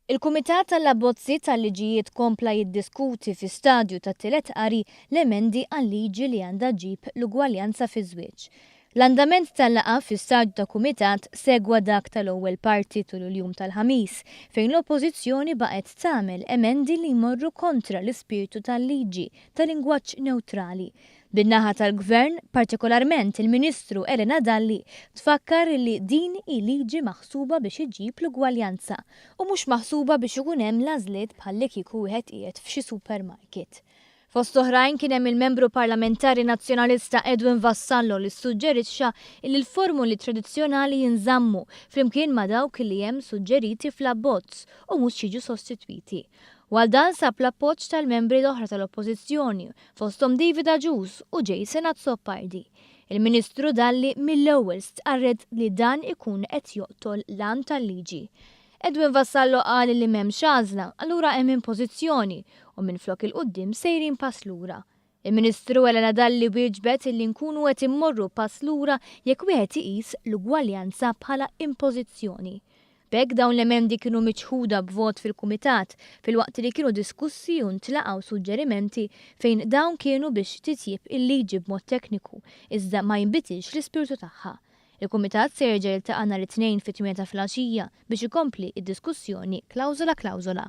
Il-Kumitat tal-Abbozzi tal-Liġijiet kompla jiddiskuti fi stadju ta' tielet qari l-emendi għal-liġi li għandha ġib l-ugwaljanza fiż-żwieġ. L-andament tal-laqa fi stadju ta' kumitat segwa dak tal-ewwel parti tul il-jum tal-ħamis, fejn l-Oppożizzjoni baqgħet tagħmel emendi li jmorru kontra l-ispirtu tal-liġi tal-lingwaġġ newtrali. Bin-naħa tal-Gvern, partikolarment il-Ministru Elena Dalli, tfakkar li din il-liġi maħsuba biex iġib l-ugwaljanza u mhux maħsuba biex ikun hemm l-għażliet bħalli kieku wieħed qiegħed f'xi supermarket. Fost oħrajn kien hemm il-membru parlamentari nazzjonalista Edwin Vassallo li ssuġġerixxa li l-formuli tradizzjonali jinżammu flimkien ma' dawk li hemm suġġeriti fl-abbozz u mhux jiġu sostitwiti. Għal dan sab l-appoġġ tal-membri l-oħra tal-Oppożizzjoni, fosthom David Agius u Jason Azzopardi. Il-Ministru Dalli mill-ewwel stqarred li dan ikun qed joqtol l-għan tal-liġi. Edwin Vassallo qal li m'hemmx għażla, allura hemm impożizzjoni u minflok il-qudiem sejrin pass lura. Il-Ministru Elena Dalli wieġbet li nkunu qed immorru pass lura jekk wieħed iqis l-ugwaljanza bħala impożizzjoni. B'hekk dawn l-emendi kienu miċħuda b'vot fil-Kumitat filwaqt li kienu diskussi u ntlaqgħu suġġerimenti fejn dawn kienu biex titjib il-liġi b'mod tekniku iżda ma jinbitix l-ispirtu tagħha. Il-Kumitat se jerġa' jiltaqa' nhar it-Tnejn fit-8 ta' filgħaxija biex ikompli id-diskussjoni klawżola klawżola.